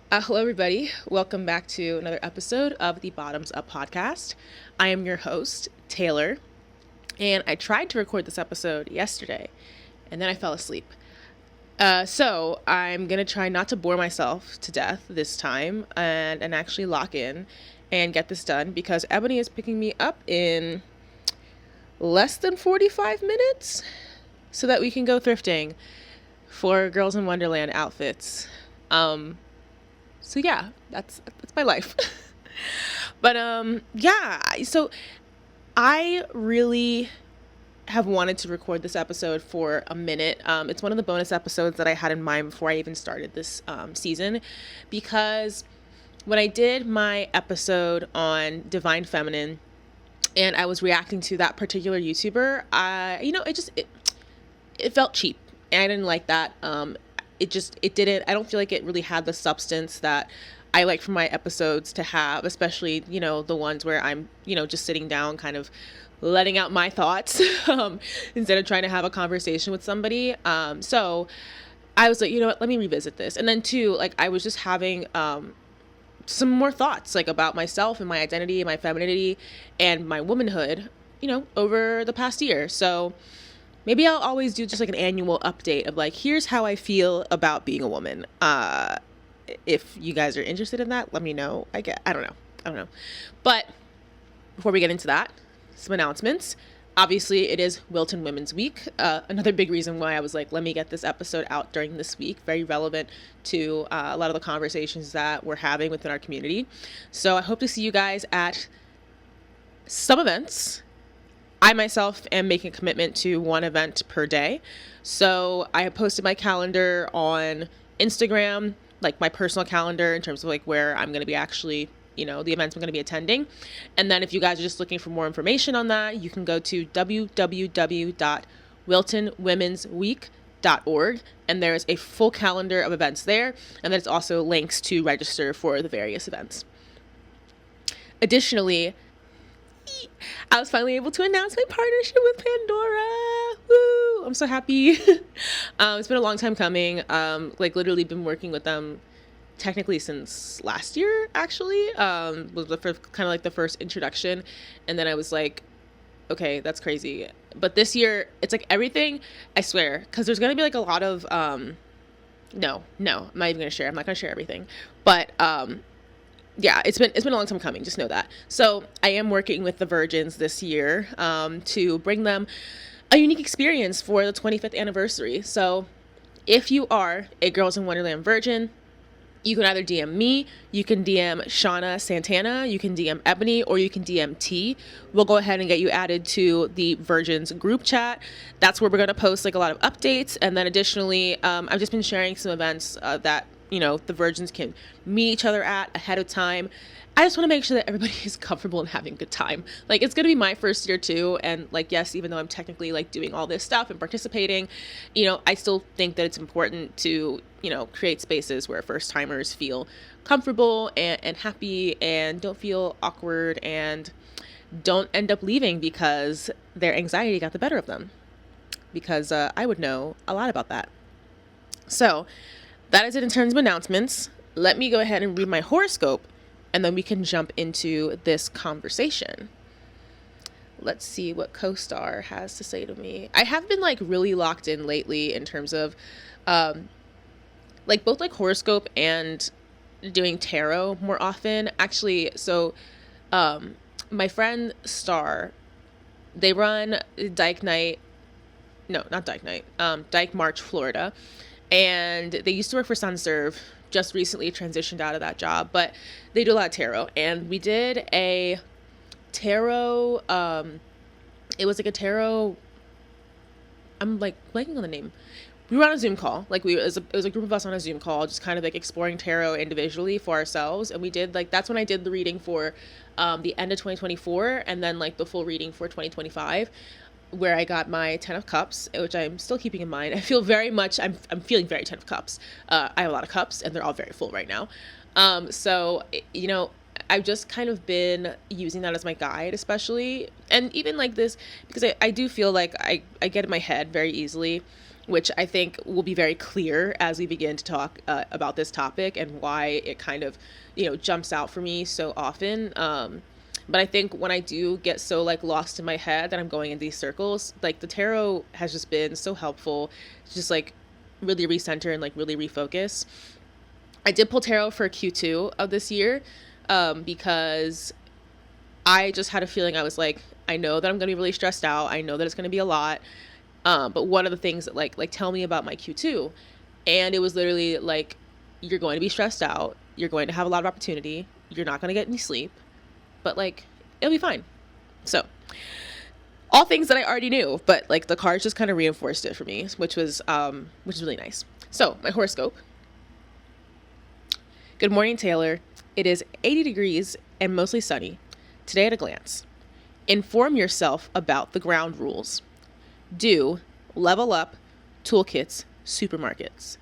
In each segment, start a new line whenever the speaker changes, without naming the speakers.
Hello, everybody. Welcome back to another episode of the Bottoms Up podcast. I am your host, Taylor, and I tried to record this episode yesterday, and then I fell asleep. So I'm going to try not to bore myself to death this time and actually lock in and get this done because Ebony is picking me up in less than 45 minutes so that we can go thrifting for Girls in Wonderland outfits. So yeah, that's my life. But so I really have wanted to record this episode for a minute. It's one of the bonus episodes that I had in mind before I even started this season, because when I did my episode on Divine Feminine and I was reacting to that particular YouTuber, it felt cheap and I didn't like that. I don't feel like it really had the substance that I like for my episodes to have, especially, the ones where I'm, just sitting down kind of letting out my thoughts instead of trying to have a conversation with somebody. So I was like, you know what, let me revisit this. And then too, like I was just having some more thoughts like about myself and my identity and my femininity and my womanhood, over the past year. So maybe I'll always do just like an annual update of like, here's how I feel about being a woman. If you guys are interested in that, let me know. I don't know. But before we get into that, some announcements. Obviously, it is Wilton Women's Week. Another big reason why I was like, let me get this episode out during this week. Very relevant to a lot of the conversations that we're having within our community. So I hope to see you guys at some events. I myself am making a commitment to one event per day. So I have posted my calendar on Instagram, like my personal calendar in terms of like where I'm going to be actually, the events I'm going to be attending. And then if you guys are just looking for more information on that, you can go to www.wiltonwomensweek.org. And there's a full calendar of events there. And there's also links to register for the various events. Additionally, I was finally able to announce my partnership with Pandora. Woo! I'm so happy. It's been a long time coming. Literally been working with them technically since last year, actually. Was the first, kind of like the first introduction. And then I was like, okay, that's crazy. But this year, it's like everything, I swear, because there's going to be like a lot of, no, I'm not even going to share. I'm not going to share everything. But, yeah, it's been a long time coming. Just know that. So I am working with the Virgins this year to bring them a unique experience for the 25th anniversary. So if you are a Girls in Wonderland Virgin, you can either DM me, you can DM Shauna Santana, you can DM Ebony, or you can DM T. We'll go ahead and get you added to the Virgins group chat. That's where we're going to post like a lot of updates. And then additionally, I've just been sharing some events that the Virgins can meet each other at ahead of time. I just want to make sure that everybody is comfortable and having a good time. Like, it's going to be my first year too. And like, yes, even though I'm technically like doing all this stuff and participating, I still think that it's important to, create spaces where first timers feel comfortable and happy and don't feel awkward and don't end up leaving because their anxiety got the better of them. Because I would know a lot about that. So that is it in terms of announcements. Let me go ahead and read my horoscope, and then we can jump into this conversation. Let's see what CoStar has to say to me. I have been like really locked in lately in terms of both like horoscope and doing tarot more often. Actually, so my friend Star, they run Dyke Night. No, not Dyke Night. Dyke March, Florida. And they used to work for Sunserve, just recently transitioned out of that job, but they do a lot of tarot. And we did a tarot, it was like a tarot, I'm like blanking on the name. We were on a Zoom call, it was a group of us on a Zoom call, just kind of like exploring tarot individually for ourselves. And we did that's when I did the reading for the end of 2024 and then like the full reading for 2025. Where I got my 10 of Cups, which I'm still keeping in mind. I feel very much, I'm feeling very 10 of Cups. I have a lot of cups and they're all very full right now. So, I've just kind of been using that as my guide, especially. And even like this, because I do feel like I get in my head very easily. which I think will be very clear as we begin to talk about this topic and why it kind of, jumps out for me so often. But I think when I do get so like lost in my head that I'm going in these circles, like the tarot has just been so helpful to just like really recenter and like really refocus. I did pull tarot for Q2 of this year because I just had a feeling. I was like, I know that I'm going to be really stressed out. I know that it's going to be a lot. But one of the things that like tell me about my Q2. And it was literally like, you're going to be stressed out. You're going to have a lot of opportunity. You're not going to get any sleep, but like, it'll be fine. So all things that I already knew, but like the cards just kind of reinforced it for me, which is really nice. So my horoscope. Good morning, Taylor. It is 80 degrees and mostly sunny. Today at a glance. Inform yourself about the ground rules. Do level up, toolkits, supermarkets.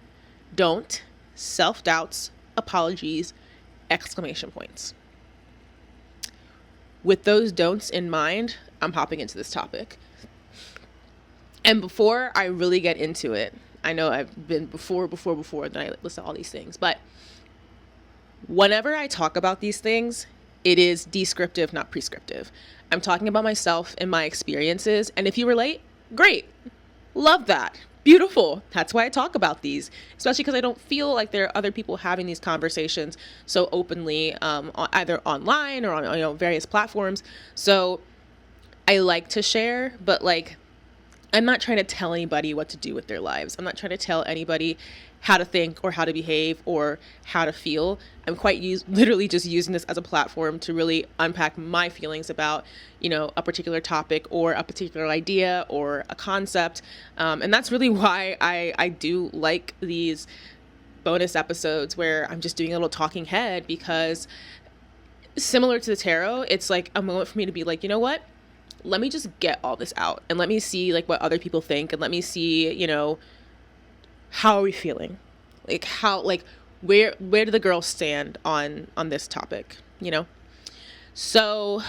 Don't self-doubts, apologies, exclamation points. With those don'ts in mind, I'm hopping into this topic. And before I really get into it, I know I've been before, then I list all these things, but whenever I talk about these things, it is descriptive, not prescriptive. I'm talking about myself and my experiences, and if you relate, great. Love that. Beautiful. That's why I talk about these, especially because I don't feel like there are other people having these conversations so openly, either online or on various platforms. So I like to share, but like, I'm not trying to tell anybody what to do with their lives. I'm not trying to tell anybody how to think or how to behave or how to feel. I'm literally just using this as a platform to really unpack my feelings about, a particular topic or a particular idea or a concept. And that's really why I do like these bonus episodes where I'm just doing a little talking head, because similar to the tarot, it's like a moment for me to be like, you know what? Let me just get all this out and let me see like what other people think, and let me see, how are we feeling? Like where do the girls stand on this topic, So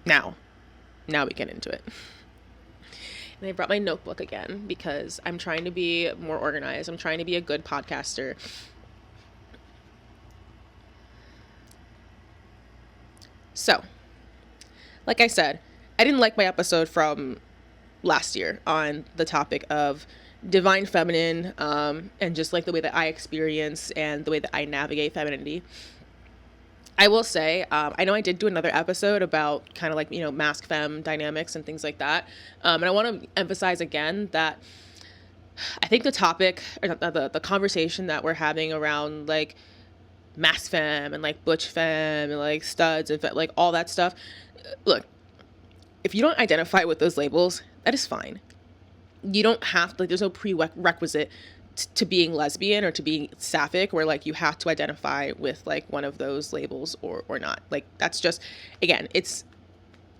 now we get into it. And I brought my notebook again because I'm trying to be more organized. I'm trying to be a good podcaster. So, like I said, I didn't like my episode from last year on the topic of divine feminine, and just like the way that I experience and the way that I navigate femininity. I will say, I know I did do another episode about kind of like, mask femme dynamics and things like that. And I want to emphasize again that I think the topic, or the conversation that we're having around like mask femme and like butch femme and like studs and like all that stuff. Look, if you don't identify with those labels, that is fine. You don't have to, like, there's no prerequisite to being lesbian or to being sapphic where like you have to identify with like one of those labels or not. Like that's just, again, it's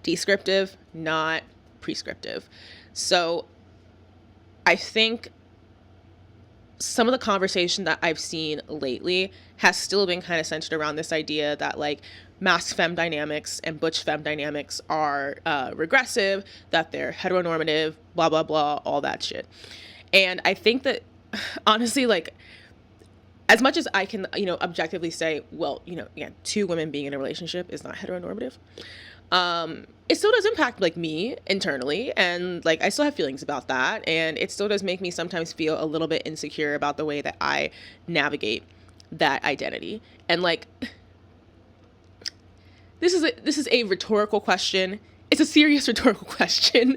descriptive, not prescriptive. So I think some of the conversation that I've seen lately has still been kind of centered around this idea that like mask femme dynamics and butch femme dynamics are regressive, that they're heteronormative, blah, blah, blah, all that shit. And I think that honestly, like, as much as I can, objectively say, well, again, two women being in a relationship is not heteronormative. It still does impact like me internally, and like I still have feelings about that, and it still does make me sometimes feel a little bit insecure about the way that I navigate that identity. And like, this is a rhetorical question. It's a serious rhetorical question,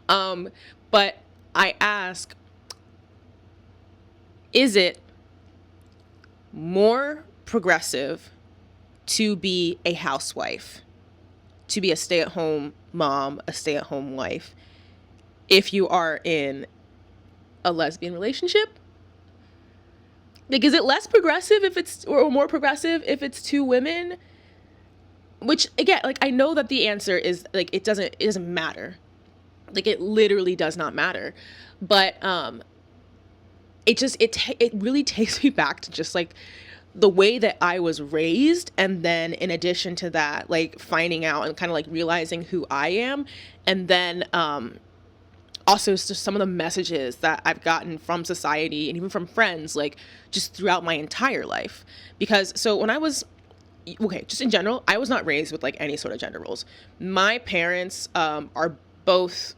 but I ask, is it more progressive to be a housewife, to be a stay-at-home mom, a stay-at-home wife, if you are in a lesbian relationship? Like, is it less progressive or more progressive if it's two women? Which, again, like, I know that the answer is, like, it doesn't matter. Like, it literally does not matter. But, it really takes me back to just, like, the way that I was raised, and then in addition to that, like, finding out and kind of like realizing who I am, and then also just some of the messages that I've gotten from society and even from friends, like just throughout my entire life. Because so when I was, okay, just in general, I was not raised with like any sort of gender roles. My parents are both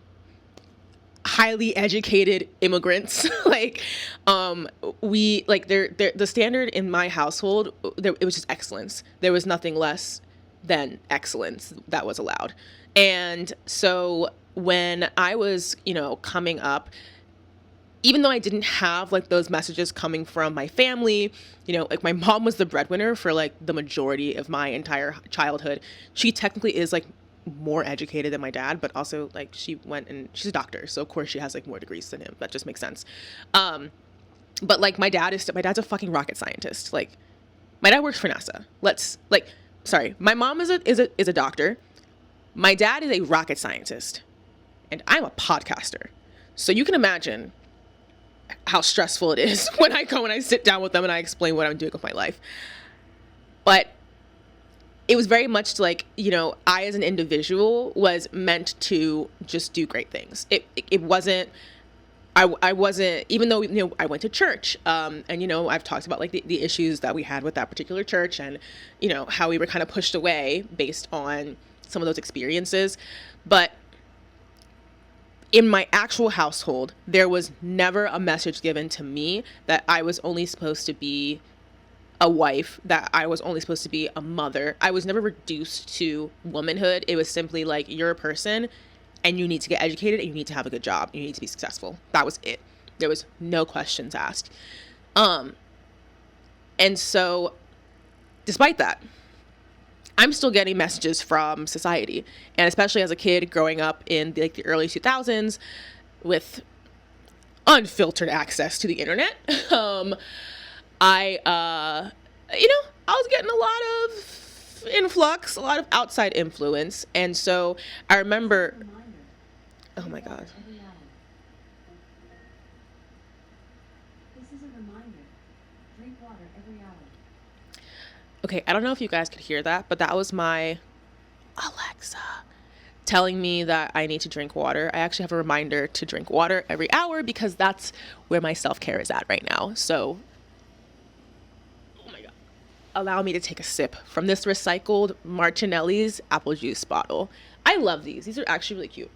highly educated immigrants. Like, we like the standard in my household, it was just excellence. There was nothing less than excellence that was allowed. And so when I was, coming up, even though I didn't have like those messages coming from my family, like my mom was the breadwinner for like the majority of my entire childhood. She technically is like more educated than my dad, but also like she went and she's a doctor, so of course she has like more degrees than him. That just makes sense. But like my dad's a fucking rocket scientist. Like my dad works for NASA. My mom is a doctor. My dad is a rocket scientist, and I'm a podcaster. So you can imagine how stressful it is when I go and I sit down with them and I explain what I'm doing with my life. But it was very much like, I as an individual was meant to just do great things. It wasn't, I wasn't, even though, I went to church, and, I've talked about like the issues that we had with that particular church and, how we were kind of pushed away based on some of those experiences. But in my actual household, there was never a message given to me that I was only supposed to be a wife, that I was only supposed to be a mother. I was never reduced to womanhood. It was simply like, you're a person and you need to get educated and you need to have a good job. You need to be successful. That was it. There was no questions asked. And so despite that, I'm still getting messages from society, and especially as a kid growing up in the early 2000s with unfiltered access to the internet. I was getting a lot of influx, a lot of outside influence. And so I remember, oh my God. This is a reminder. Drink water every hour. Okay, I don't know if you guys could hear that, but that was my Alexa telling me that I need to drink water. I actually have a reminder to drink water every hour because that's where my self-care is at right now. So allow me to take a sip from this recycled Martinelli's apple juice bottle. I love these. These are actually really cute.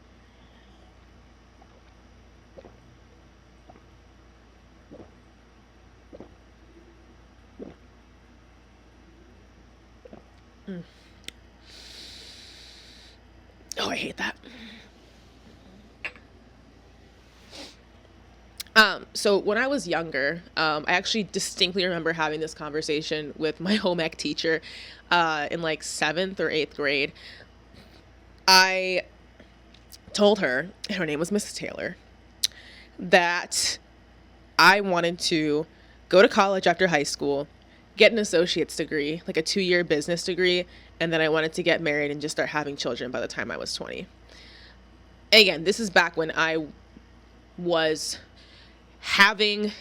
Oh, I hate that. So when I was younger, I actually distinctly remember having this conversation with my home ec teacher in like 7th or 8th grade. I told her, and her name was Mrs. Taylor, that I wanted to go to college after high school, get an associate's degree, like a 2-year business degree, and then I wanted to get married and just start having children by the time I was 20. Again, this is back when I was having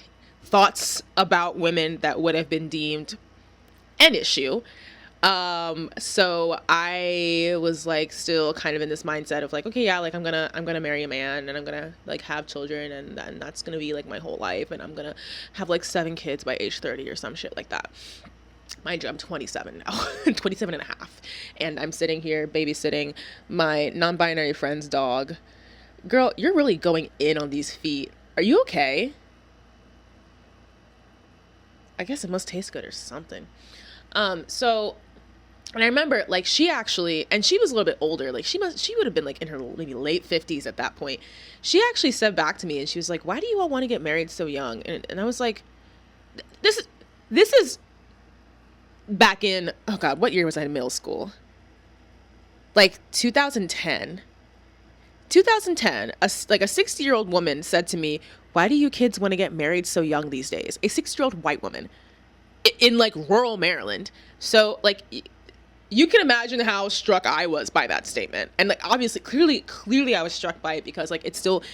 thoughts about women that would have been deemed an issue. So I was like still kind of in this mindset of like, okay, yeah, like I'm gonna marry a man and I'm gonna like have children and then that's gonna be like my whole life and I'm gonna have like 7 kids by age 30 or some shit like that. Mind you, I'm 27 now, 27 and a half. And I'm sitting here babysitting my non-binary friend's dog. Girl, you're really going in on these feet. Are you okay? I guess it must taste good or something. So, and I remember like she actually, and she was a little bit older, like she would have been like in her maybe late 50s at that point. She actually said back to me and she was like, why do you all want to get married so young? And I was like, this is back in, oh God, what year was I in middle school? Like 2010, a 60-year-old woman said to me, why do you kids want to get married so young these days? A 60-year-old white woman in like rural Maryland. So like you can imagine how struck I was by that statement. And like obviously clearly I was struck by it because like it still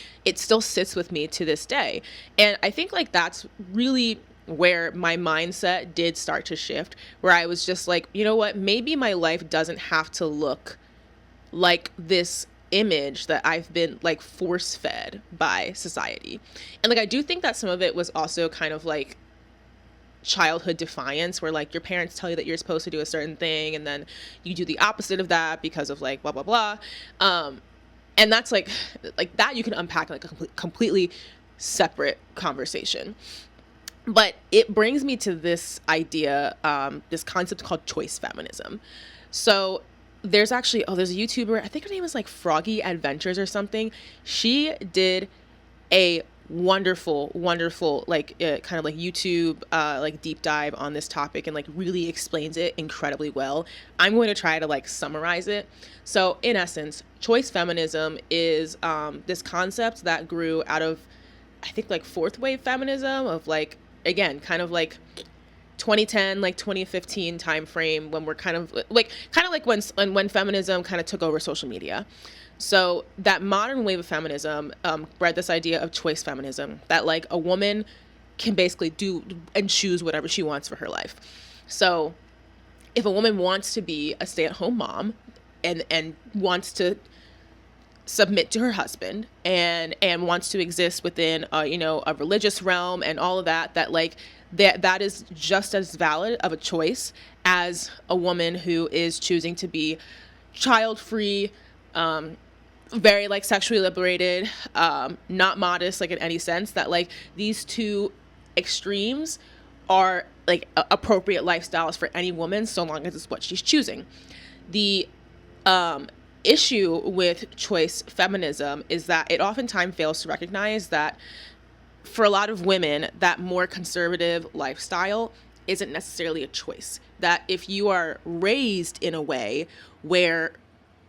sits with me to this day. And I think like that's really where my mindset did start to shift, where I was just like, you know what, maybe my life doesn't have to look like this image that I've been like force fed by society. And like I do think that some of it was also kind of like childhood defiance, where like your parents tell you that you're supposed to do a certain thing and then you do the opposite of that because of like blah blah blah. And that's like that you can unpack like a completely separate conversation. But it brings me to this idea, this concept called choice feminism. So there's actually, there's a YouTuber, I think her name is like Froggy Adventures or something. She did a wonderful like kind of like YouTube like deep dive on this topic and like really explains it incredibly well. I'm going to try to like summarize it. So in essence, choice feminism is this concept that grew out of, I think, like fourth wave feminism, of like, again, kind of like 2010, like 2015 time frame, when we're kind of like when feminism kind of took over social media. So that modern wave of feminism bred this idea of choice feminism, that like a woman can basically do and choose whatever she wants for her life. So if a woman wants to be a stay-at-home mom and wants to submit to her husband and wants to exist within a religious realm and all of that, that like that is just as valid of a choice as a woman who is choosing to be child free, very like sexually liberated, not modest like in any sense. That like these two extremes are like appropriate lifestyles for any woman, so long as it's what she's choosing. The issue with choice feminism is that it oftentimes fails to recognize that for a lot of women, that more conservative lifestyle isn't necessarily a choice. That if you are raised in a way where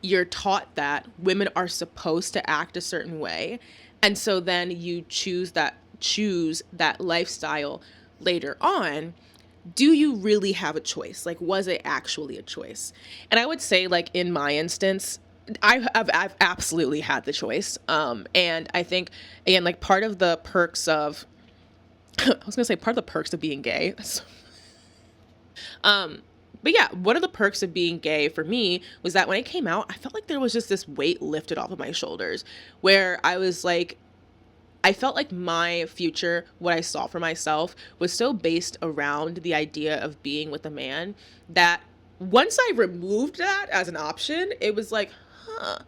you're taught that women are supposed to act a certain way, and so then you choose that lifestyle later on, do you really have a choice? Like, was it actually a choice? And I would say, like, in my instance, I've absolutely had the choice. And I think, again, like part of the perks of, part of the perks of being gay. But yeah, one of the perks of being gay for me was that when I came out, I felt like there was just this weight lifted off of my shoulders, where I was like, I felt like my future, what I saw for myself, was so based around the idea of being with a man, that once I removed that as an option, it was like, I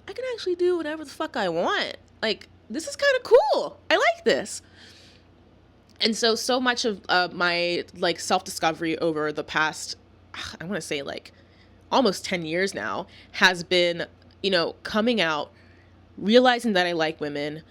can actually do whatever the fuck I want. Like, this is kind of cool. I like this. And so much of my like self-discovery over the past, I want to say like almost 10 years now, has been, coming out, realizing that I like women,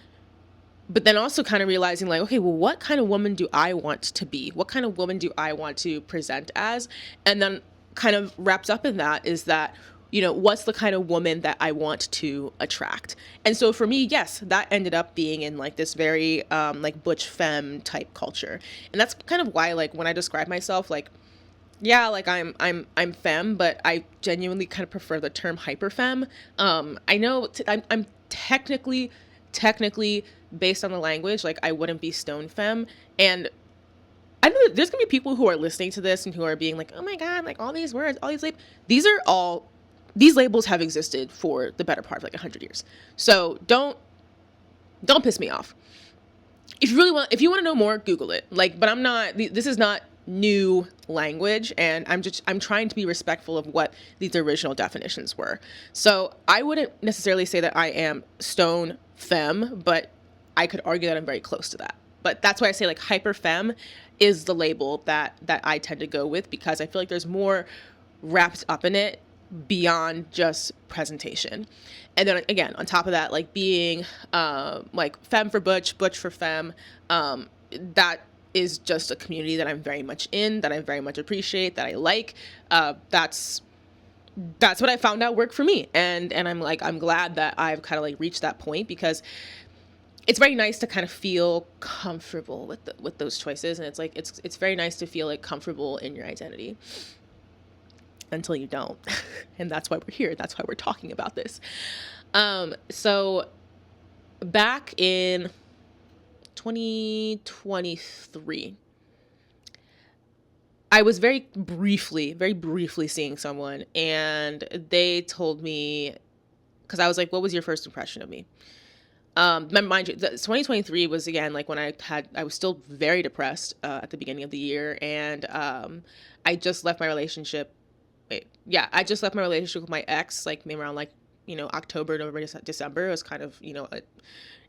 but then also kind of realizing like, okay, well, what kind of woman do I want to be? What kind of woman do I want to present as? And then kind of wrapped up in that is that, what's the kind of woman that I want to attract? And so for me, yes, that ended up being in like this very like butch femme type culture. And that's kind of why, like, when I describe myself, like, yeah, like I'm femme, but I genuinely kind of prefer the term hyper femme. I know I'm technically based on the language, like I wouldn't be stone femme. And I know there's gonna be people who are listening to this and who are being like, oh my God, like all these words, all these labels. These labels have existed for the better part of like 100 years. So don't piss me off. If you want to know more, Google it. Like, but this is not new language, and I'm trying to be respectful of what these original definitions were. So I wouldn't necessarily say that I am stone femme, but I could argue that I'm very close to that. But that's why I say like hyper femme is the label that I tend to go with, because I feel like there's more wrapped up in it beyond just presentation. And then again, on top of that, like being like femme for butch for femme, that is just a community that I'm very much in, that I very much appreciate, that I like. That's what I found out worked for me. And I'm glad that I've kind of like reached that point, because it's very nice to kind of feel comfortable with those choices. And it's like, it's very nice to feel like comfortable in your identity, until you don't. And that's why we're here. That's why we're talking about this. So back in 2023, I was very briefly seeing someone, and they told me Because I was like, what was your first impression of me? Mind you, 2023 was, again, like when I was still very depressed at the beginning of the year. And I just left my relationship. I just left my relationship with my ex, like maybe around like, October, November, December. It was kind of, an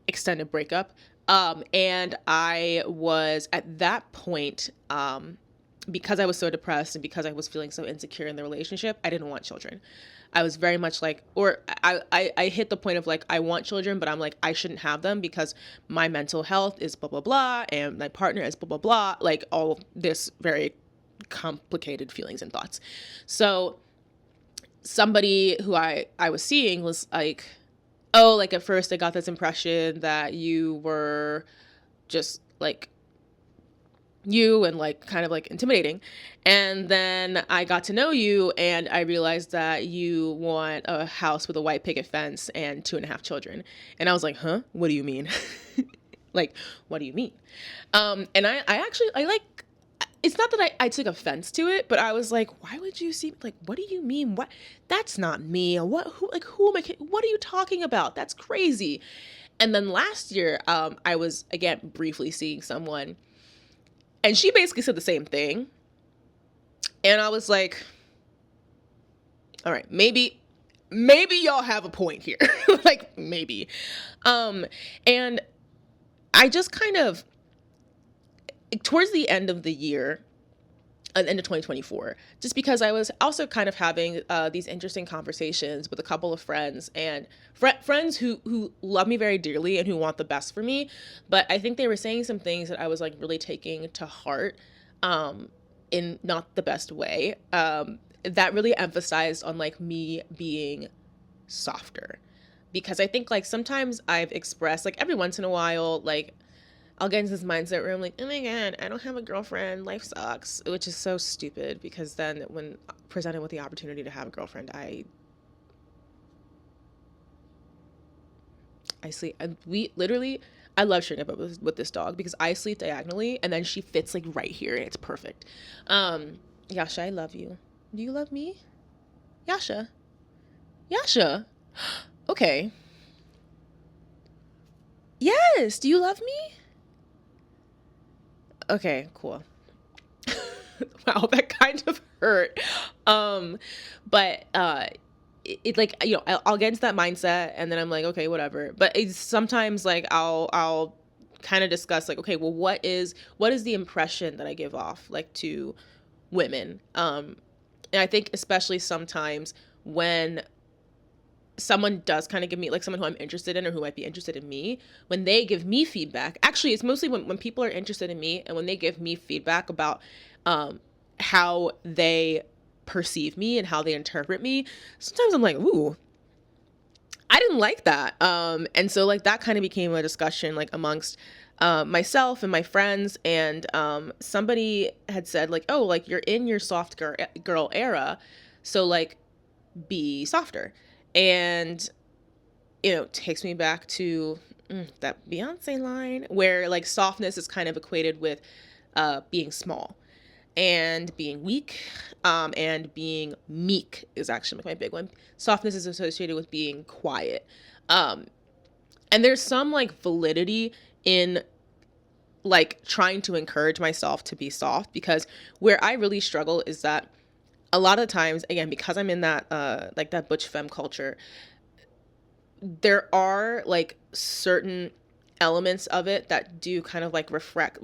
extended breakup. And I was at that point, because I was so depressed and because I was feeling so insecure in the relationship, I didn't want children. I was very much like, or I hit the point of like, I want children, but I'm like, I shouldn't have them because my mental health is blah, blah, blah. And my partner is blah, blah, blah. Like all this very complicated feelings and thoughts. So somebody who I was seeing was like, oh, like at first I got this impression that you were just like you and like kind of like intimidating. And then I got to know you and I realized that you want a house with a white picket fence and 2.5 children. And I was like, huh? What do you mean? Like, what do you mean? And I actually, like, it's not that I took offense to it, but I was like, why would you see, like, what do you mean? What? That's not me. Who am I, what are you talking about? That's crazy. And then last year, I was, again, briefly seeing someone and she basically said the same thing. And I was like, all right, maybe y'all have a point here. Like, maybe. And I just kind of, towards the end of the year, end of 2024, just because I was also kind of having these interesting conversations with a couple of friends and friends who love me very dearly and who want the best for me. But I think they were saying some things that I was like really taking to heart in not the best way. That really emphasized on like me being softer, because I think like sometimes I've expressed like every once in a while, like I'll get into this mindset where I'm like, oh my God, I don't have a girlfriend. Life sucks, which is so stupid because then when presented with the opportunity to have a girlfriend, I sleep. And I love sharing up with this dog because I sleep diagonally and then she fits like right here and it's perfect. Yasha, I love you. Do you love me? Yasha? Okay. Yes. Do you love me? Okay, cool. Wow, that kind of hurt. But it like, I'll get into that mindset and then I'm like, okay, whatever. But it's sometimes like I'll kind of discuss like, okay, well, what is the impression that I give off like to women? And I think especially sometimes when someone does kind of give me, like someone who I'm interested in or who might be interested in me, when they give me feedback, actually it's mostly when people are interested in me and when they give me feedback about how they perceive me and how they interpret me, sometimes I'm like, ooh, I didn't like that. And so like that kind of became a discussion like amongst myself and my friends. And somebody had said like, oh, like you're in your soft girl era, so like be softer. And takes me back to that Beyonce line where like softness is kind of equated with being small and being weak, and being meek is actually my big one. Softness is associated with being quiet. And there's some like validity in like trying to encourage myself to be soft, because where I really struggle is that a lot of times, again, because I'm in that like that butch femme culture, there are like certain elements of it that do kind of like reflect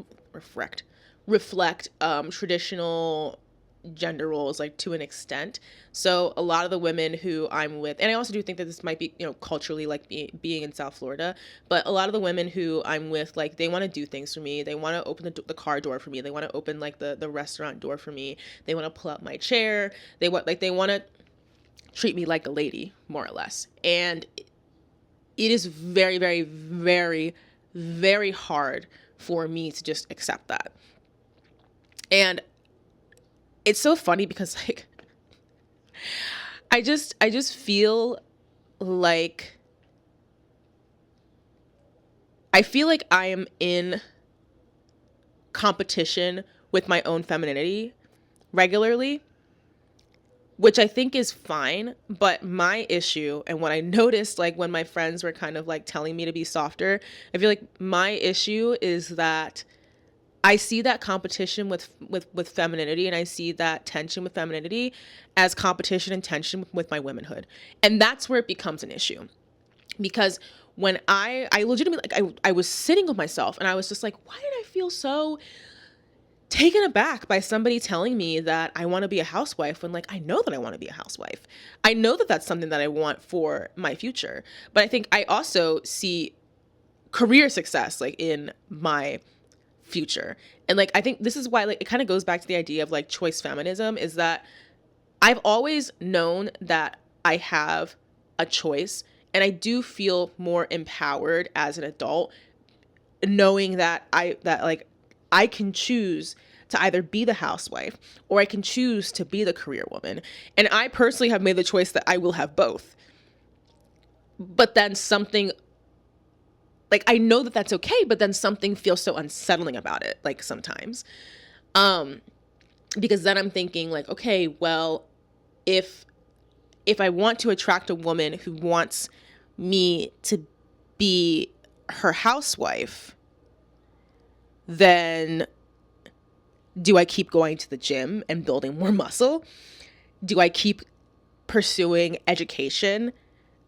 traditional gender roles like to an extent. So a lot of the women who I'm with, and I also do think that this might be culturally like being in South Florida, but a lot of the women who I'm with, like they want to do things for me. They want to open the car door for me. They want to open like the restaurant door for me. They want to pull out my chair. They want to treat me like a lady, more or less. And it is very, very, very, very hard for me to just accept that. And it's so funny because like I just feel like I am in competition with my own femininity regularly. which I think is fine. But my issue, and what I noticed, like when my friends were kind of like telling me to be softer, I feel like my issue is that I see that competition with femininity, and I see that tension with femininity as competition and tension with my womanhood. And that's where it becomes an issue. Because when I legitimately, like, I was sitting with myself and I was just like, why did I feel so taken aback by somebody telling me that I want to be a housewife when, like, I know that I want to be a housewife. I know that that's something that I want for my future. But I think I also see career success, like, in my future. And, like, I think this is why, like, it kind of goes back to the idea of, like, choice feminism, is that I've always known that I have a choice, and I do feel more empowered as an adult knowing that I can choose to either be the housewife or I can choose to be the career woman. And I personally have made the choice that I will have both. But then something, like, I know that that's okay, but then something feels so unsettling about it, like, sometimes. Because then I'm thinking, like, okay, well, if I want to attract a woman who wants me to be her housewife, then do I keep going to the gym and building more muscle? Do I keep pursuing education?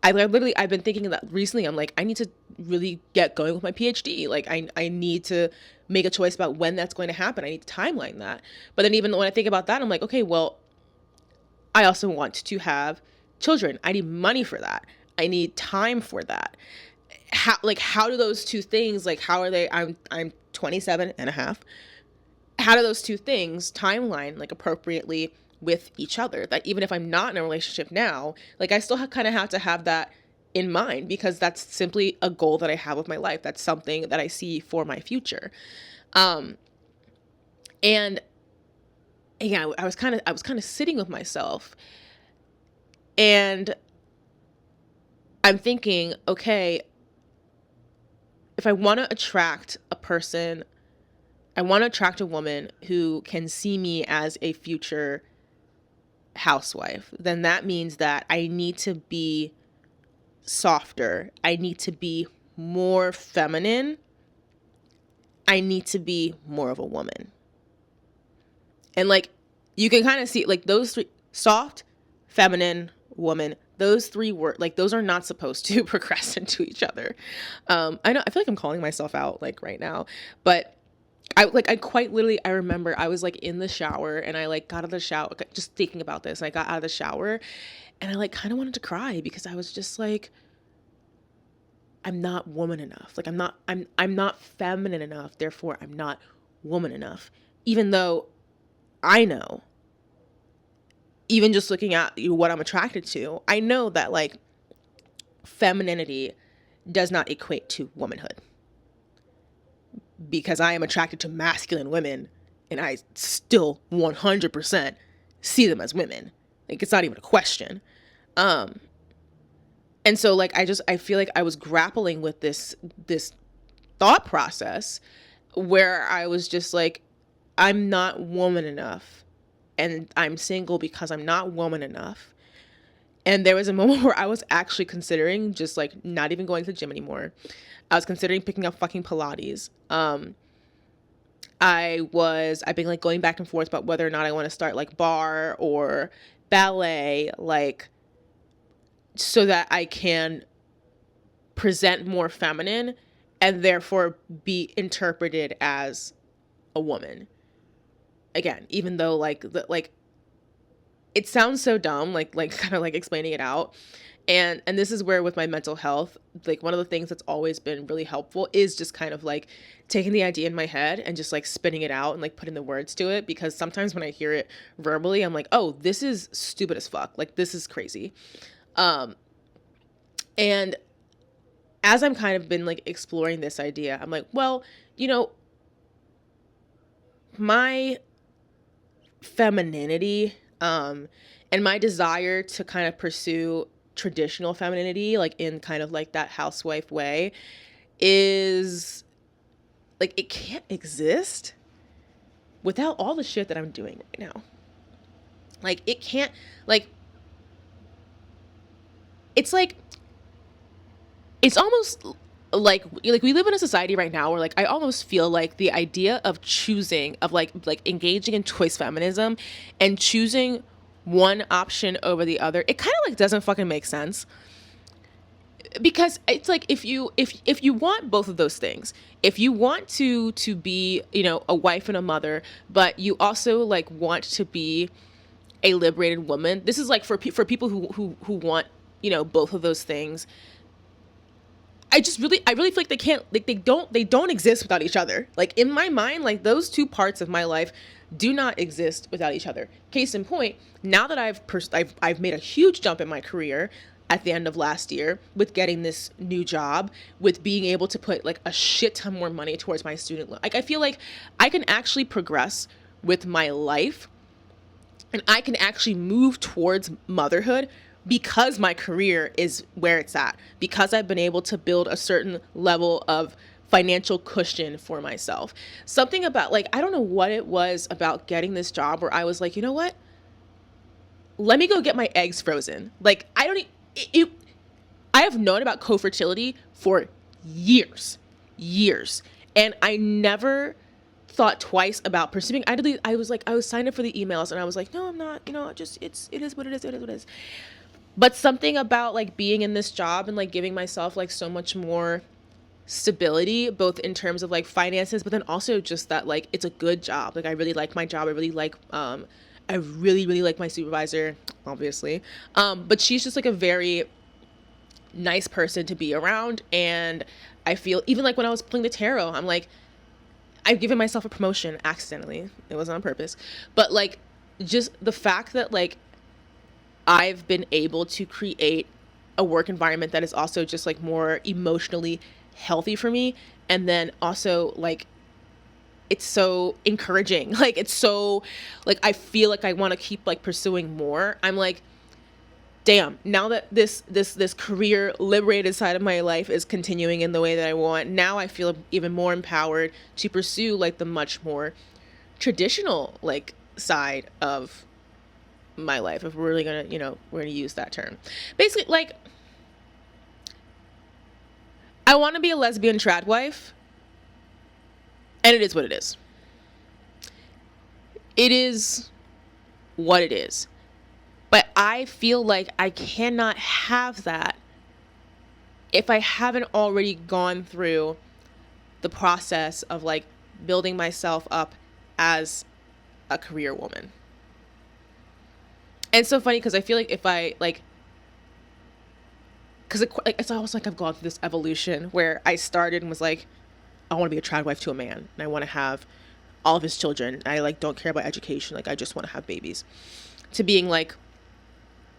I've been thinking that recently. I'm like, I need to really get going with my PhD. Like, I need to make a choice about when that's going to happen. I need to timeline that. But then even when I think about that, I'm like, okay, well, I also want to have children. I need money for that. I need time for that. How do those two things, like, how are they? I'm 27 and a half. How do those two things timeline, like, appropriately with each other? That even if I'm not in a relationship now, like, I still kind of have to have that in mind, because that's simply a goal that I have with my life. That's something that I see for my future. And yeah, I was kind of sitting with myself, and I'm thinking, okay, if I want to attract a person, I want to attract a woman who can see me as a future housewife, then that means that I need to be softer. I need to be more feminine. I need to be more of a woman. And, like, you can kind of see, like, those three: soft, feminine, woman. Those three words, like, those are not supposed to progress into each other. I know, I feel like I'm calling myself out, like, right now, but I quite literally, I remember I was, like, in the shower, and I, like, got out of the shower, just thinking about this. I got out of the shower and I, like, kind of wanted to cry, because I was just like, I'm not woman enough. Like, I'm not feminine enough. Therefore, I'm not woman enough. Even though I know, even just looking at what I'm attracted to, I know that, like, femininity does not equate to womanhood, because I am attracted to masculine women, and I still 100% see them as women. Like, it's not even a question. And so, like, I feel like I was grappling with this thought process where I was just like, I'm not woman enough, and I'm single because I'm not woman enough. And there was a moment where I was actually considering just, like, not even going to the gym anymore. I was considering picking up fucking Pilates. I've been, like, going back and forth about whether or not I want to start, like, bar or ballet, like, so that I can present more feminine and therefore be interpreted as a woman. Again, even though, like, it sounds so dumb, like kind of, like, explaining it out. And this is where, with my mental health, like, one of the things that's always been really helpful is just kind of, like, taking the idea in my head and just, like, spinning it out and, like, putting the words to it. Because sometimes when I hear it verbally, I'm like, oh, this is stupid as fuck. Like, this is crazy. And as I'm kind of been, like, exploring this idea, I'm like, well, my femininity, and my desire to kind of pursue traditional femininity, like, in kind of, like, that housewife way, is, like, it can't exist without all the shit that I'm doing right now. Like, it can't, like, it's like, it's almost like we live in a society right now where like I almost feel like the idea of choosing, of like engaging in choice feminism and choosing one option over the other, it kind of like doesn't fucking make sense. Because it's like, if you want both of those things, if you want to be, you know, a wife and a mother, but you also like want to be a liberated woman, this is like for people who want, you know, both of those things. I really feel like they can't, like, they don't exist without each other. Like, in my mind, like, those two parts of my life do not exist without each other. Case in point, now that I've made a huge jump in my career at the end of last year with getting this new job, with being able to put like a shit ton more money towards my student loan. Like, I feel like I can actually progress with my life and I can actually move towards motherhood because my career is where it's at, because I've been able to build a certain level of financial cushion for myself. Something about, like, I don't know what it was about getting this job where I was like, you know what? Let me go get my eggs frozen. Like, I have known about co-fertility for years. And I never thought twice about pursuing. I was signed up for the emails and I was like, no, I'm not, you know, it is what it is. But something about like being in this job and like giving myself like so much more stability, both in terms of like finances, but then also just that like it's a good job. Like, I really like my job. I really like my supervisor, obviously. But she's just like a very nice person to be around. And I feel, even like when I was playing the tarot, I'm like, I've given myself a promotion accidentally. It wasn't on purpose. But like, just the fact that like I've been able to create a work environment that is also just like more emotionally healthy for me. And then also like, it's so encouraging. Like, it's so like, I feel like I want to keep like pursuing more. I'm like, damn, now that this career liberated side of my life is continuing in the way that I want, now I feel even more empowered to pursue like the much more traditional like side of my life, if we're really gonna, you know, we're gonna use that term. Basically, like, I want to be a lesbian trad wife, and it is what it is. It is what it is. But I feel like I cannot have that if I haven't already gone through the process of like building myself up as a career woman. And it's so funny because I feel like if I like, because it's almost like I've gone through this evolution where I started and was like, I want to be a trad wife to a man and I want to have all of his children. I like don't care about education. Like, I just want to have babies. To being like,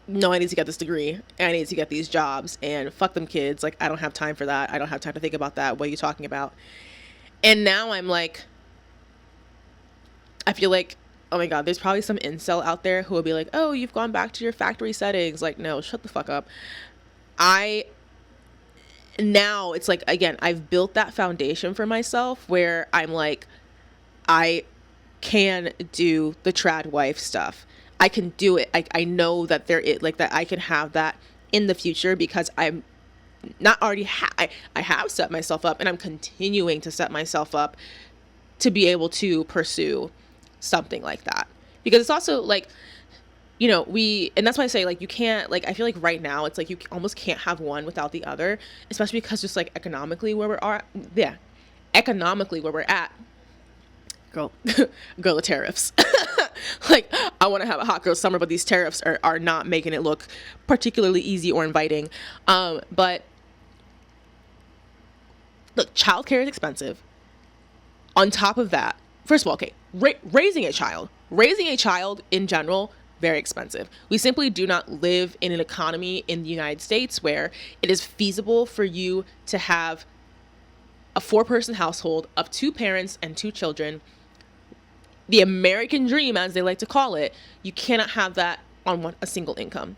no, I need to get this degree and I need to get these jobs and fuck them kids. Like, I don't have time for that. I don't have time to think about that. What are you talking about? And now I'm like, I feel like, oh my God, there's probably some incel out there who will be like, oh, you've gone back to your factory settings. Like, no, shut the fuck up. Now it's like, again, I've built that foundation for myself where I'm like, I can do the trad wife stuff. I can do it. I know that that I can have that in the future because I'm not already, I have set myself up and I'm continuing to set myself up to be able to pursue something like that. Because it's also like, you know, and that's why I say like, you can't, like, I feel like right now it's like you almost can't have one without the other, especially because just like economically where we're at, girl, the tariffs. Like, I want to have a hot girl summer, but these tariffs are not making it look particularly easy or inviting. But look, childcare is expensive. On top of that, first of all, okay, raising a child in general, very expensive. We simply do not live in an economy in the United States where it is feasible for you to have a 4-person household of 2 parents and 2 children. The American dream, as they like to call it, you cannot have that on a single income.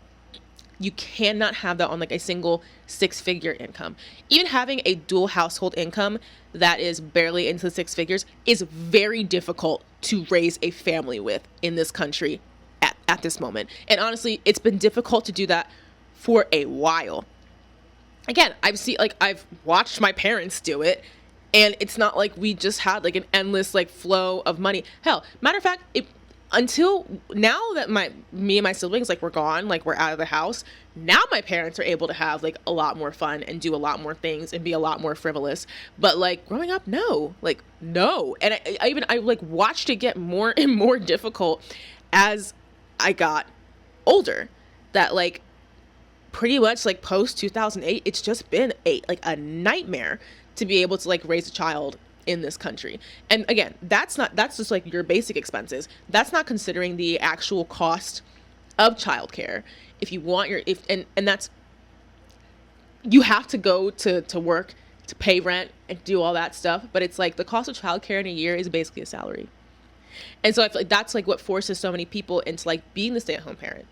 You cannot have that on like a single 6-figure income. Even having a dual household income that is barely into 6 figures is very difficult to raise a family with in this country at this moment. And honestly, it's been difficult to do that for a while. Again, I've watched my parents do it, and it's not like we just had like an endless like flow of money. Hell, matter of fact, until now that me and my siblings, like, we're gone, like, we're out of the house, now my parents are able to have like a lot more fun and do a lot more things and be a lot more frivolous. But like growing up, no. And I like watched it get more and more difficult as I got older. That like pretty much like post 2008, it's just been a nightmare to be able to like raise a child in this country. And again, that's just like your basic expenses. That's not considering the actual cost of childcare. If you want and that's, you have to go to work to pay rent and do all that stuff. But it's like the cost of childcare in a year is basically a salary. And so I feel like that's like what forces so many people into like being the stay-at-home parent.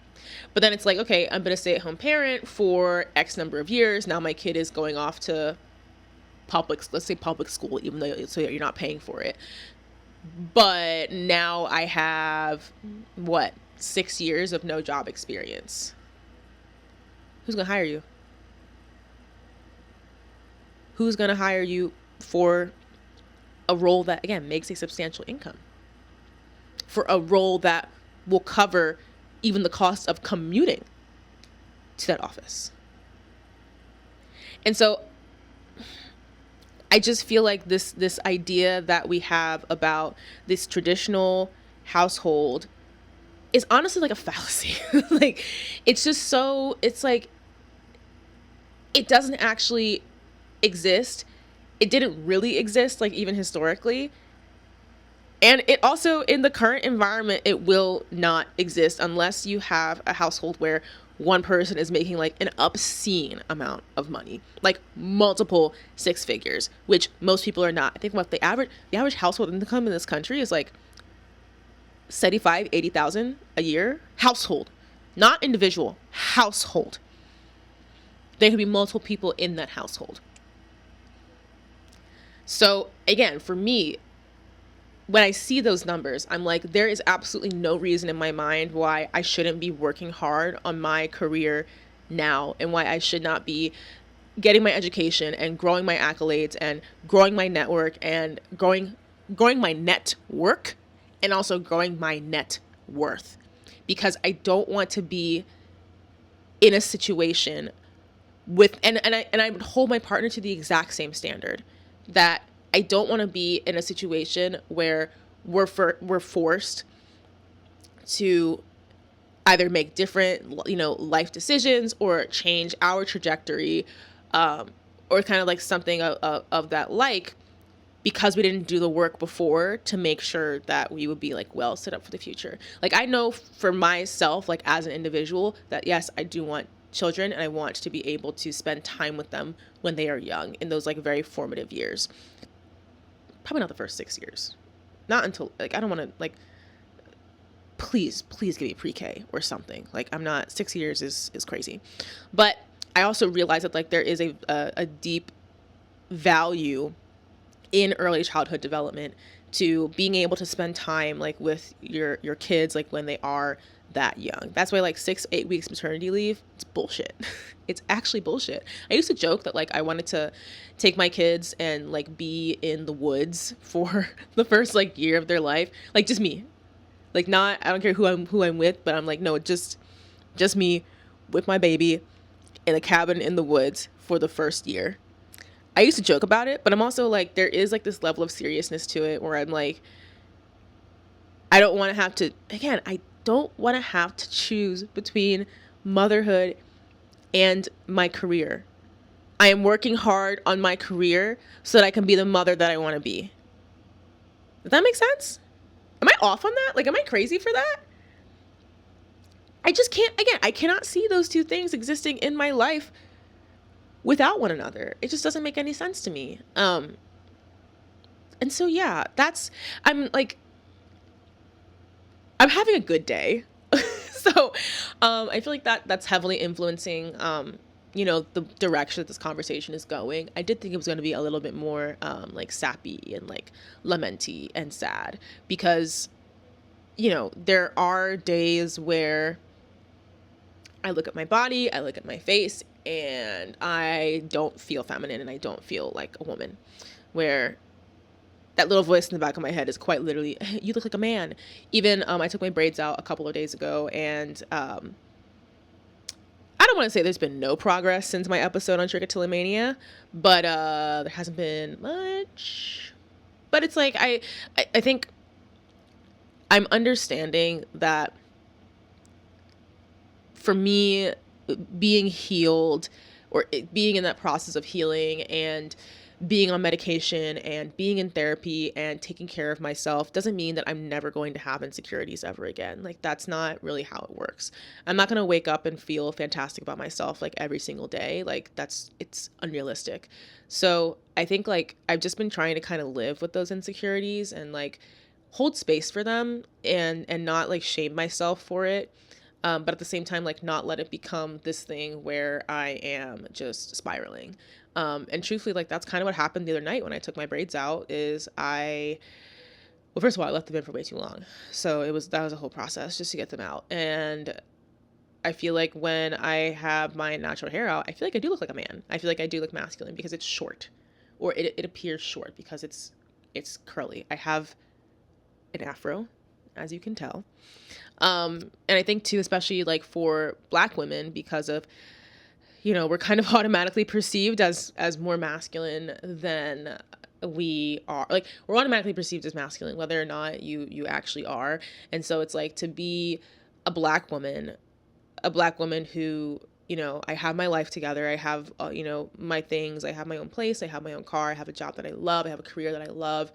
But then it's like, okay, I'm going to stay-at-home parent for X number of years. Now my kid is going off to let's say public school, even though so you're not paying for it. But now I have 6 years of no job experience. Who's going to hire you? Who's going to hire you for a role that, again, makes a substantial income? For a role that will cover even the cost of commuting to that office. And so I just feel like this idea that we have about this traditional household is honestly like a fallacy. Like, it's just it's like, it doesn't actually exist. It didn't really exist, like, even historically. And it also, in the current environment, it will not exist unless you have a household where one person is making like an obscene amount of money, like multiple six figures, which most people are not. I think the average household income in this country is like 80,000 a year. Household, not individual, household. There could be multiple people in that household. So again, for me, when I see those numbers, I'm like, there is absolutely no reason in my mind why I shouldn't be working hard on my career now, and why I should not be getting my education and growing my accolades and growing my network and growing my network, and also growing my net worth. Because I don't want to be in a situation with, and I would hold my partner to the exact same standard, that I don't want to be in a situation where we're forced to either make different, life decisions or change our trajectory, or kind of like something of that, like, because we didn't do the work before to make sure that we would be like well set up for the future. Like, I know for myself, like as an individual, that yes, I do want children, and I want to be able to spend time with them when they are young, in those like very formative years. Probably not the first 6 years. Not until, like, I don't want to, like, please give me pre-K or something. Like, I'm not, 6 years is crazy. But I also realize that, like, there is a deep value in early childhood development to being able to spend time, like, with your kids, like, when they are that young. That's why, like, 6-8 weeks maternity leave, it's bullshit. It's actually bullshit. I used to joke that, like, I wanted to take my kids and, like, be in the woods for the first, like, year of their life. Like, just me. Like, not, I don't care who I'm with, but I'm like, no, just me with my baby in a cabin in the woods for the first year. I used to joke about it, but I'm also like, there is like this level of seriousness to it where I'm like, I don't want to have to choose between motherhood and my career. I am working hard on my career so that I can be the mother that I want to be. Does that make sense? Am I off on that? Like, am I crazy for that? I just can't, again, I cannot see those two things existing in my life without one another. It just doesn't make any sense to me. And so, yeah, I'm having a good day. So, I feel like that's heavily influencing, the direction that this conversation is going. I did think it was going to be a little bit more, like sappy and like lamenty and sad, because there are days where I look at my body, I look at my face, and I don't feel feminine and I don't feel like a woman, where that little voice in the back of my head is quite literally, you look like a man. Even I took my braids out a couple of days ago, and I don't want to say there's been no progress since my episode on trichotillomania, but there hasn't been much. But it's like I think I'm understanding that for me, being healed or being in that process of healing and being on medication and being in therapy and taking care of myself doesn't mean that I'm never going to have insecurities ever again. Like, that's not really how it works. I'm not going to wake up and feel fantastic about myself like every single day. Like, it's unrealistic. So I think like I've just been trying to kind of live with those insecurities and like hold space for them and not like shame myself for it. But at the same time, like not let it become this thing where I am just spiraling. And truthfully, like that's kind of what happened the other night when I took my braids out is well, first of all, I left them in for way too long. So that was a whole process just to get them out. And I feel like when I have my natural hair out, I feel like I do look like a man. I feel like I do look masculine because it's short, or it appears short because it's curly. I have an afro, as you can tell. And I think too, especially like for Black women, because of, we're kind of automatically perceived as more masculine than we are. Like, we're automatically perceived as masculine, whether or not you actually are. And so it's like to be a Black woman who, I have my life together. I have, my things. I have my own place. I have my own car. I have a job that I love. I have a career that I love.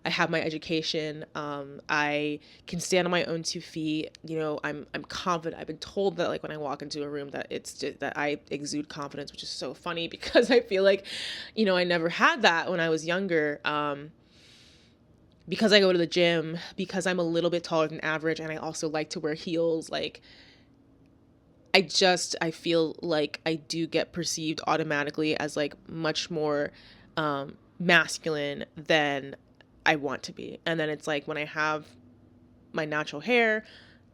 I have my education. I can stand on my own 2 feet. I'm confident. I've been told that like when I walk into a room that it's just, that I exude confidence, which is so funny because I feel like, I never had that when I was younger. Because I go to the gym, because I'm a little bit taller than average, and I also like to wear heels. Like, I feel like I do get perceived automatically as like much more masculine than I want to be. And then it's like when I have my natural hair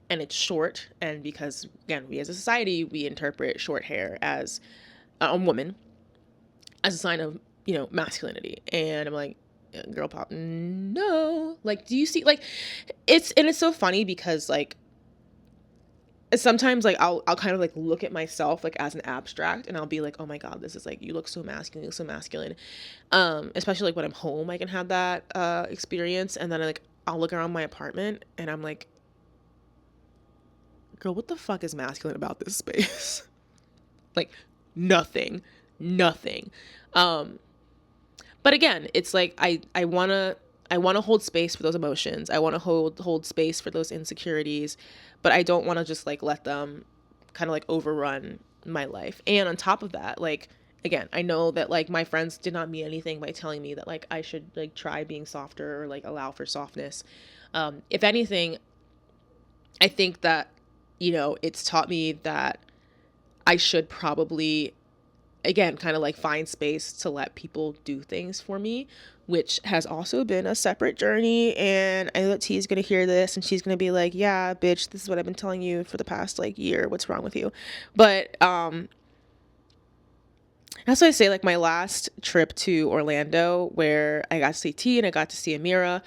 and it's short, and because again, we as a society, we interpret short hair as a woman as a sign of, masculinity. And I'm like, girl pop, no. Like, do you see, like, it's so funny because like sometimes like I'll kind of like look at myself like as an abstract, and I'll be like, oh my God, this is like, you look so masculine, you look so masculine. Especially like when I'm home, I can have that experience. And then I'll look around my apartment and I'm like, girl, what the fuck is masculine about this space? Like nothing. But again, it's like I want to hold space for those emotions. I want to hold space for those insecurities, but I don't want to just like let them kind of like overrun my life. And on top of that, like, again, I know that like my friends did not mean anything by telling me that like I should like try being softer or like allow for softness. If anything, I think that, it's taught me that I should probably, again, kind of like find space to let people do things for me, which has also been a separate journey. And I know that T's going to hear this and she's going to be like, yeah, bitch, this is what I've been telling you for the past like year. What's wrong with you? But, that's why I say like my last trip to Orlando where I got to see T and I got to see Amira.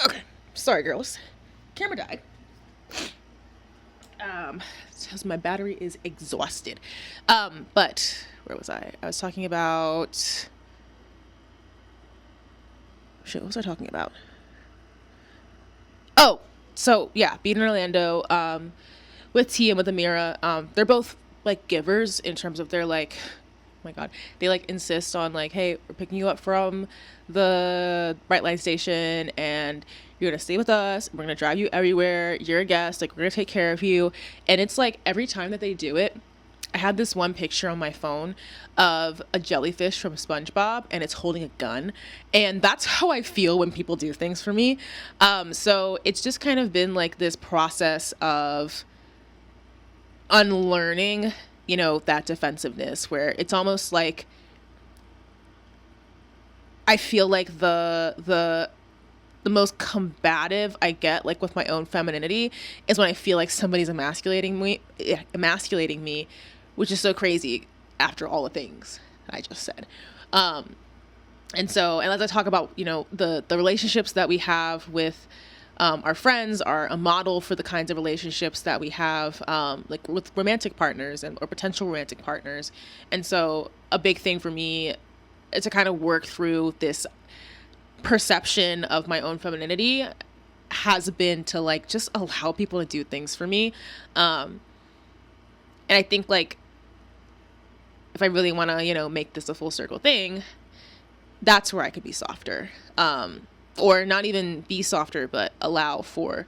Okay. Sorry, girls. Camera died. Because my battery is exhausted. But where was I? I was talking about, shit, what was I talking about? Oh, so yeah, being in Orlando, with T and with Amira, they're both like givers in terms of they're like, oh my God, they like insist on like, hey, we're picking you up from the Bright Line station and you're going to stay with us. We're going to drive you everywhere. You're a guest. Like, we're going to take care of you. And it's like every time that they do it, I had this one picture on my phone of a jellyfish from SpongeBob and it's holding a gun. And that's how I feel when people do things for me. So it's just kind of been like this process of unlearning, that defensiveness where it's almost like I feel like the the most combative I get, like with my own femininity, is when I feel like somebody's emasculating me, which is so crazy after all the things that I just said. And as I talk about, the relationships that we have with our friends are a model for the kinds of relationships that we have, like with romantic partners or potential romantic partners. And so a big thing for me is to kind of work through this perception of my own femininity has been to like just allow people to do things for me. And I think like if I really want to, make this a full circle thing, that's where I could be softer. Or not even be softer, but allow for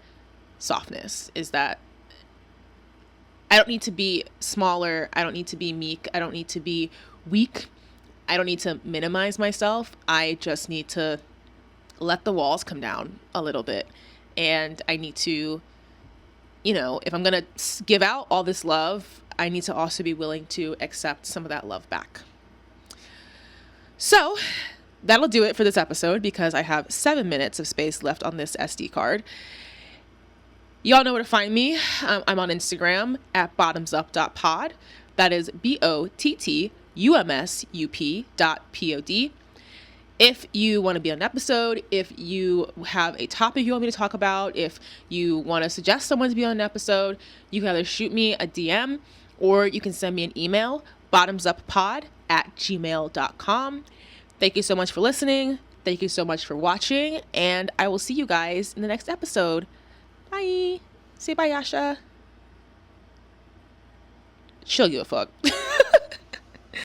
softness, is that I don't need to be smaller. I don't need to be meek. I don't need to be weak. I don't need to minimize myself. I just need to let the walls come down a little bit. And I need to, if I'm going to give out all this love, I need to also be willing to accept some of that love back. So that'll do it for this episode because I have 7 minutes of space left on this SD card. Y'all know where to find me. I'm on Instagram at bottumsup.pod. That is bottumsup.pod. If you want to be on an episode, if you have a topic you want me to talk about, if you want to suggest someone to be on an episode, you can either shoot me a DM or you can send me an email, bottumsuppod@gmail.com. Thank you so much for listening. Thank you so much for watching. And I will see you guys in the next episode. Bye. Say bye, Yasha. She'll give a fuck.